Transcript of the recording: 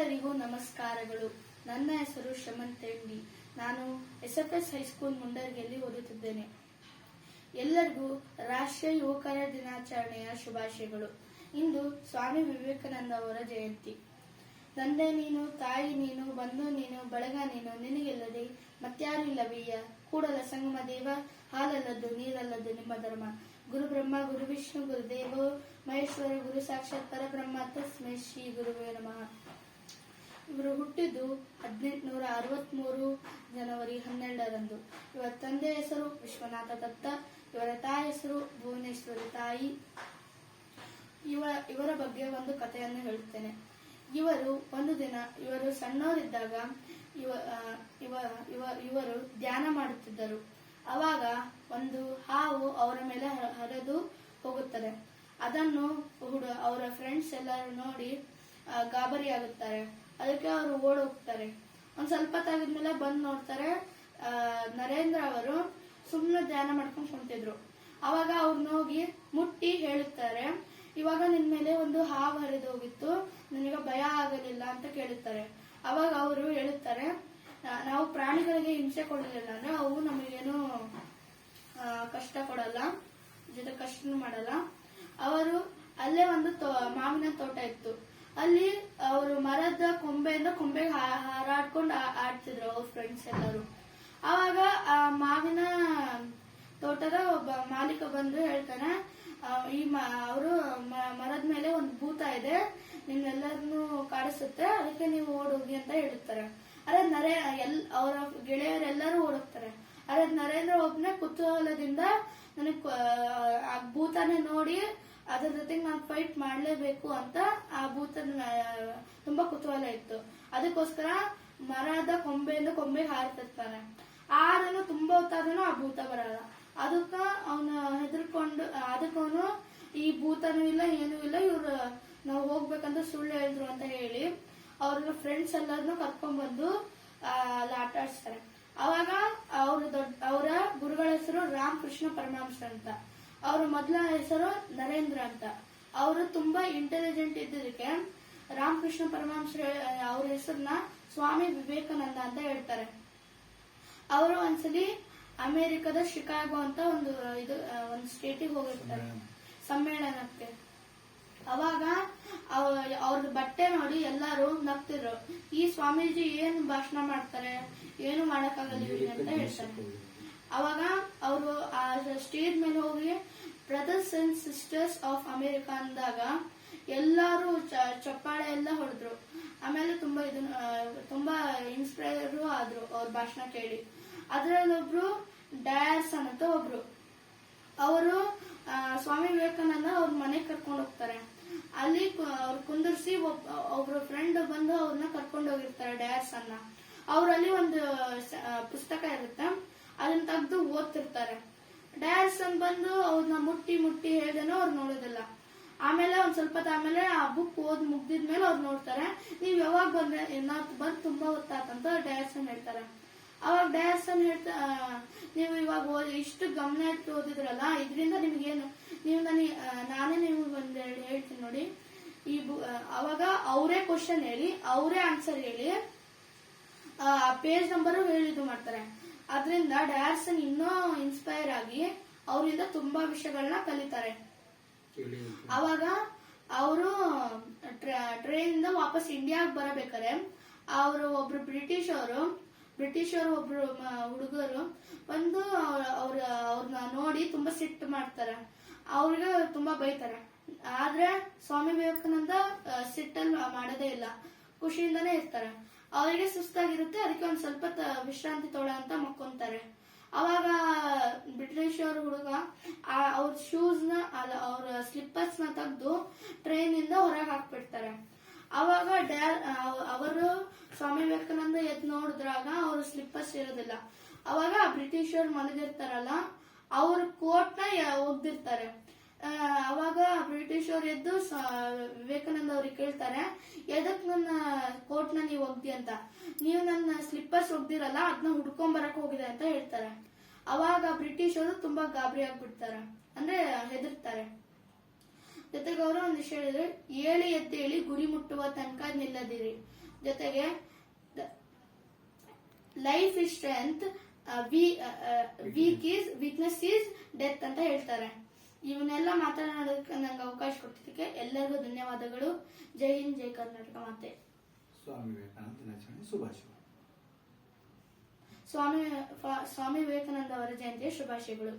ಎಲ್ಲರಿಗೂ ನಮಸ್ಕಾರಗಳು. ನನ್ನ ಹೆಸರು ಶ್ರಮಂತ್ ತೆಂಡಿ. ನಾನು SFS ಹೈಸ್ಕೂಲ್ ಮುಂಡರ್ಗಿಯಲ್ಲಿ ಓದುತ್ತಿದ್ದೇನೆ. ಎಲ್ಲರಿಗೂ ರಾಷ್ಟ್ರೀಯ ಯುವಕರ ದಿನಾಚರಣೆಯ ಶುಭಾಶಯಗಳು. ಇಂದು ಸ್ವಾಮಿ ವಿವೇಕಾನಂದ ಅವರ ಜಯಂತಿ. ತಂದೆ ನೀನು, ತಾಯಿ ನೀನು, ಬಂಧು ನೀನು, ಬಳಗ ನೀನು, ನಿನಗಿಲ್ಲದೆ ಮತ್ಯಾರು ಇಲ್ಲವಯ್ಯ. ಕೂಡಲ ಸಂಗಮ ದೇವ, ಹಾಲಲ್ಲದ್ದು ನೀರಲ್ಲದ್ದು ನಿಮ್ಮ ಧರ್ಮ. ಗುರು ಬ್ರಹ್ಮ ಗುರು ವಿಷ್ಣು ಗುರುದೇವೋ ಮಹೇಶ್ವರ, ಗುರು ಸಾಕ್ಷಾತ್ ಪರಬ್ರಹ್ಮ, ತಸ್ಮೈ ಶ್ರೀ ಗುರುವೇ ನಮಃ. ಇವರು ಹುಟ್ಟಿದ್ದು 1863 ಜನವರಿ 12ರಂದು. ಇವರ ತಂದೆ ಹೆಸರು ವಿಶ್ವನಾಥ ದತ್ತ, ಇವರ ತಾಯಿ ಹೆಸರು ಭುವನೇಶ್ವರಿ ತಾಯಿ. ಇವರ ಬಗ್ಗೆ ಒಂದು ಕಥೆಯನ್ನು ಹೇಳುತ್ತೇನೆ. ಒಂದು ದಿನ ಇವರು ಸಣ್ಣವರಿದ್ದಾಗ ಇವರು ಧ್ಯಾನ ಮಾಡುತ್ತಿದ್ದರು. ಅವಾಗ ಒಂದು ಹಾವು ಅವರ ಮೇಲೆ ಹರಿದು ಹೋಗುತ್ತದೆ. ಅದನ್ನು ಅವರ ಫ್ರೆಂಡ್ಸ್ ಎಲ್ಲರೂ ನೋಡಿ ಗಾಬರಿಯಾಗುತ್ತಾರೆ. ಅದಕ್ಕೆ ಅವರು ಓಡ್ ಹೋಗ್ತಾರೆ. ಒಂದ್ ಸ್ವಲ್ಪ ತಾಗಿದ್ಮೇಲೆ ಬಂದು ನೋಡ್ತಾರೆ, ನರೇಂದ್ರ ಅವರು ಸುಮ್ಮನೆ ಧ್ಯಾನ ಮಾಡ್ಕೊಂಡು ಕುಂತಿದ್ರು. ಅವಾಗ ಅವ್ರನ್ನ ಹೋಗಿ ಮುಟ್ಟಿ ಹೇಳುತ್ತಾರೆ, ಇವಾಗ ನಿನ್ ಮೇಲೆ ಒಂದು ಹಾವು ಹರಿದು ಹೋಗಿತ್ತು, ನನಗೆ ಭಯ ಆಗಲಿಲ್ಲ ಅಂತ ಕೇಳುತ್ತಾರೆ. ಅವಾಗ ಅವರು ಹೇಳುತ್ತಾರೆ, ನಾವು ಪ್ರಾಣಿಗಳಿಗೆ ಹಿಂಸೆ ಕೊಡಲಿಲ್ಲ ಅಂದ್ರೆ ಅವು ನಮಗೇನು ಕಷ್ಟ ಕೊಡಲ್ಲ, ಜೊತೆ ಕಷ್ಟ ಮಾಡಲ್ಲ. ಅವರು ಅಲ್ಲೇ ಒಂದು ಮಾವಿನ ತೋಟ ಇತ್ತು. ಅಲ್ಲಿ ಅವರು ಮರದ ಕೊಂಬೆಯಿಂದ ಕೊಂಬೆಗೆ ಹಾರಾಡ್ಕೊಂಡು ಆಡ್ತಿದ್ರು ಅವ್ರ ಫ್ರೆಂಡ್ಸ್ ಎಲ್ಲರೂ. ಅವಾಗ ಆ ಮಾವಿನ ತೋಟದ ಒಬ್ಬ ಮಾಲೀಕ ಬಂದು ಹೇಳ್ತಾನೆ, ಅವರು ಮರದ ಮೇಲೆ ಒಂದು ಭೂತ ಇದೆ, ನಿಮ್ಮೆಲ್ಲರನ್ನು ಕಾಡಿಸುತ್ತೆ, ಅದಕ್ಕೆ ನೀವು ಓಡೋಗಿ ಅಂತ ಹೇಳುತ್ತಾರೆ. ಅದೇ ಅವರ ಗೆಳೆಯರೆಲ್ಲರೂ ಓಡೋಗ್ತಾರೆ. ಅದೇ ನರೇಂದ್ರ ಒಬ್ಬನೇ ಕುತೂಹಲದಿಂದ ನನಗ್ ಆ ಭೂತನೇ ನೋಡಿ ಅದ್ರ ಜೊತೆಗೆ ನಾನು ಫೈಟ್ ಮಾಡ್ಲೇಬೇಕು ಅಂತ ಆ ಭೂತನ ತುಂಬಾ ಕುತೂಹಲ ಇತ್ತು. ಅದಕ್ಕೋಸ್ಕರ ಮರದ ಕೊಂಬೆಯಿಂದ ಕೊಂಬೆಗೆ ಹಾರ್ತಿರ್ತಾನೆ. ಆದ್ರೂ ತುಂಬಾ ಹೊತ್ತಾದ್ರೂ ಆ ಭೂತ ಬರಲ್ಲ. ಅದಕ್ಕ ಅವನು ಹೆದರ್ಕೊಂಡು, ಅದಕ್ಕವನು ಈ ಭೂತನೂ ಇಲ್ಲ ಏನೂ ಇಲ್ಲ, ಇವ್ರು ನಾವು ಹೋಗ್ಬೇಕಂತ ಸುಳ್ಳು ಹೇಳಿದ್ರು ಅಂತ ಹೇಳಿ ಅವ್ರ ಫ್ರೆಂಡ್ಸ್ ಎಲ್ಲರನ್ನು ಕರ್ಕೊಂಡ್ ಬಂದು ಅಲ್ಲಿ ಆಟ ಆಡಿಸ್ತಾರೆ. ಅವಾಗ ಅವರ ಗುರುಗಳ ಹೆಸರು ರಾಮಕೃಷ್ಣ ಪರಮಹಂಸ ಅಂತ. ಅವ್ರ ಮೊದಲ ಹೆಸರು ನರೇಂದ್ರ ಅಂತ. ಅವರು ತುಂಬಾ ಇಂಟೆಲಿಜೆಂಟ್ ಇದ್ದದಕ್ಕೆ ರಾಮಕೃಷ್ಣ ಪರಮಹಂಸ ಅವ್ರ ಹೆಸರನ್ನ ಸ್ವಾಮಿ ವಿವೇಕಾನಂದ ಅಂತ ಹೇಳ್ತಾರೆ. ಅವರು ಒಂದ್ಸಲಿ ಅಮೆರಿಕದ ಶಿಕಾಗೋ ಅಂತ ಒಂದು ಸ್ಟೇಟಿಗೆ ಹೋಗಿರ್ತಾರೆ ಸಮ್ಮೇಳನಕ್ಕೆ. ಅವಾಗ ಅವ್ರದ್ದು ಬಟ್ಟೆ ನೋಡಿ ಎಲ್ಲಾರು ನಗ್ತಿದ್ರು. ಈ ಸ್ವಾಮೀಜಿ ಏನ್ ಭಾಷಣ ಮಾಡ್ತಾರೆ, ಏನು ಮಾಡಕ್ಕಾಗಲ್ಲ ಇವ್ರಿಗೆ ಅಂತ ಹೇಳ್ತಾರೆ. ಅವಾಗ ಅವರು ಆ ಸ್ಟೇಜ್ ಮೇಲೆ ಹೋಗಿ brothers and sisters of America ಅಂದಾಗ ಎಲ್ಲಾರು ಚಪ್ಪಾಳೆ ಎಲ್ಲ ಹೊಡೆದ್ರು. ಆಮೇಲೆ ತುಂಬಾ ಇನ್ಸ್ಪೈರ್ ಆದ್ರು ಅವ್ರ ಭಾಷಣ ಕೇಳಿ. ಅದ್ರಲ್ಲೊಬ್ರು ಡಯರ್ಸನ್ ಅಂತ ಒಬ್ರು, ಅವರು ಸ್ವಾಮಿ ವಿವೇಕಾನಂದ ಅವ್ರ ಮನೆಗೆ ಕರ್ಕೊಂಡು ಹೋಗ್ತಾರೆ. ಅಲ್ಲಿ ಅವ್ರು ಕುಂದರ್ಸಿ ಒಬ್ರು ಫ್ರೆಂಡ್ ಬಂದು ಅವ್ರನ್ನ ಕರ್ಕೊಂಡು ಹೋಗಿರ್ತಾರೆ ಡಯರ್ಸನ್ನ. ಅವ್ರಲ್ಲಿ ಒಂದು ಪುಸ್ತಕ ಇರುತ್ತೆ, ಅದನ್ನ ತೆಗೆದು ಓದ್ತಿರ್ತಾರೆ. ಡಯರ್ಸನ್ ಬಂದು ಅವ್ರನ್ನ ಮುಟ್ಟಿ ಹೇಳ್ದೇನೋ ಅವ್ರು ನೋಡೋದಿಲ್ಲ. ಆಮೇಲೆ ಒಂದ್ ಸ್ವಲ್ಪ ಆಮೇಲೆ ಆ ಬುಕ್ ಓದ್ ಮುಗ್ದಿದ್ಮೇಲೆ ಅವ್ರು ನೋಡ್ತಾರೆ, ನೀವ್ ಯಾವಾಗ ಬಂದ್ರೆ ಬಂದ್ ತುಂಬಾ ಹೊತ್ತಾತಂತ ಡಯರ್ಸನ್ ಹೇಳ್ತಾರೆ. ಅವಾಗ ಡಯರ್ಸನ್ ನೀವು ಇವಾಗ ಇಷ್ಟು ಗಮನ ಇಟ್ಟು ಓದಿದ್ರಲ್ಲ, ಇದರಿಂದ ನಿಮ್ಗೇನು, ನಾನೇ ನಿಮ್ಗೆ ಒಂದೆರಡು ಹೇಳ್ತೀನಿ ನೋಡಿ. ಅವಾಗ ಅವರೇ ಕ್ವಶನ್ ಹೇಳಿ, ಅವರೇ ಆನ್ಸರ್ ಹೇಳಿ, ಪೇಜ್ ನಂಬರ್ ಹೇಳಿದ್ದು ಮಾಡ್ತಾರೆ. ಅದರಿಂದ ಡಯರ್ಸನ್ ಇನ್ನೂ ಇನ್ಸ್ಪೈರ್ ಆಗಿ ಅವರಿಂದ ತುಂಬಾ ವಿಷಯಗಳನ್ನ ಕಲಿತಾರೆ. ಅವಾಗ ಅವರು ಟ್ರೈನ್ ಇಂದ ವಾಪಸ್ ಇಂಡಿಯಾಗ್ ಬರಬೇಕಾರೆ ಅವರು ಒಬ್ರು ಬ್ರಿಟಿಷ್ ಅವರು ಒಬ್ರು ಹುಡುಗರು ಬಂದು ಅವ್ರನ್ನ ನೋಡಿ ತುಂಬಾ ಸಿಟ್ಟು ಮಾಡ್ತಾರೆ. ಅವ್ರಿಗೆ ತುಂಬಾ ಬೈತಾರೆ. ಆದ್ರೆ ಸ್ವಾಮಿ ವಿವೇಕಾನಂದ ಸಿಟ್ಟಲ್ಲಿ ಮಾಡೋದೇ ಇಲ್ಲ, ಖುಷಿಯಿಂದಾನೇ ಇರ್ತಾರೆ. ಅವರಿಗೆ ಸುಸ್ತಾಗಿರುತ್ತೆ, ಅದಕ್ಕೆ ಒಂದ್ ಸ್ವಲ್ಪ ವಿಶ್ರಾಂತಿ ತೊಗೊಳ ಅಂತ ಮಕ್ಕೊಂತಾರೆ. ಅವಾಗ ಬ್ರಿಟಿಷ್ ಅವ್ರ ಹುಡುಗ ಅವ್ರ ಶೂಸ್ ಅವ್ರ ಸ್ಲಿಪ್ಪರ್ಸ್ ನ ತೆಗೆದು ಟ್ರೈನ್ ಇಂದ ಹೊರಗೆ ಹಾಕ್ಬಿಡ್ತಾರೆ. ಅವಾಗ ಅವರು ಸ್ವಾಮಿ ವಿವೇಕಾನಂದ ಎದ್ದು ನೋಡಿದ್ರಾಗ ಅವ್ರ ಸ್ಲಿಪ್ಪರ್ಸ್ ಇರೋದಿಲ್ಲ. ಅವಾಗ ಬ್ರಿಟಿಷರ್ ಮಲಗಿರ್ತಾರಲ್ಲ, ಅವ್ರ ಕೋಟ್ ನ ಒಗ್ದಿರ್ತಾರೆ. ಅವಾಗ ಬ್ರಿಟಿಷ್ ಅವ್ರು ಎದ್ದು ವಿವೇಕಾನಂದ ಅವ್ರಿಗೆ ಕೇಳ್ತಾರೆ, ಎದಕ್ ನನ್ನ ಕೋಟ್ ನ ನೀವು ಒಗ್ದಿ ಅಂತ. ನೀವು ನನ್ನ ಸ್ಲಿಪ್ಪರ್ಸ್ ಒಗ್ದಿರಲ್ಲ, ಅದನ್ನ ಹುಡ್ಕೊಂಡ್ ಬರಕ್ ಹೋಗಿದೆ ಅಂತ ಹೇಳ್ತಾರೆ. ಅವಾಗ ಬ್ರಿಟಿಷ್ ಅವರು ತುಂಬಾ ಗಾಬರಿ ಆಗ್ಬಿಡ್ತಾರೆ, ಅಂದ್ರೆ ಹೆದರ್ತಾರೆ. ಜೊತೆಗೆ ಅವರು ಒಂದಿಷ್ಟು ಹೇಳಿದ್ರೆ, ಏಳಿ ಎದ್ದೇಳಿ ಗುರಿ ಮುಟ್ಟುವ ತನಕ ನಿಲ್ಲದಿರಿ. ಜೊತೆಗೆ life is strength, weakness is death ಅಂತ ಹೇಳ್ತಾರೆ. ಇವನ್ನೆಲ್ಲ ಮಾತನಾಡೋದಕ್ಕೆ ನಂಗೆ ಅವಕಾಶ ಕೊಟ್ಟಿದ್ದಕ್ಕೆ ಎಲ್ಲರಿಗೂ ಧನ್ಯವಾದಗಳು. ಜೈ ಹಿಂದ್, ಜೈ ಕರ್ನಾಟಕ ಮಾತೆ. ಸ್ವಾಮಿ ವಿವೇಕಾನಂದ ದಿನಾಚರಣೆ ಶುಭಾಶಯಗಳು. ಸ್ವಾಮಿ ವಿವೇಕಾನಂದ ಅವರ ಜಯಂತಿಯ ಶುಭಾಶಯಗಳು.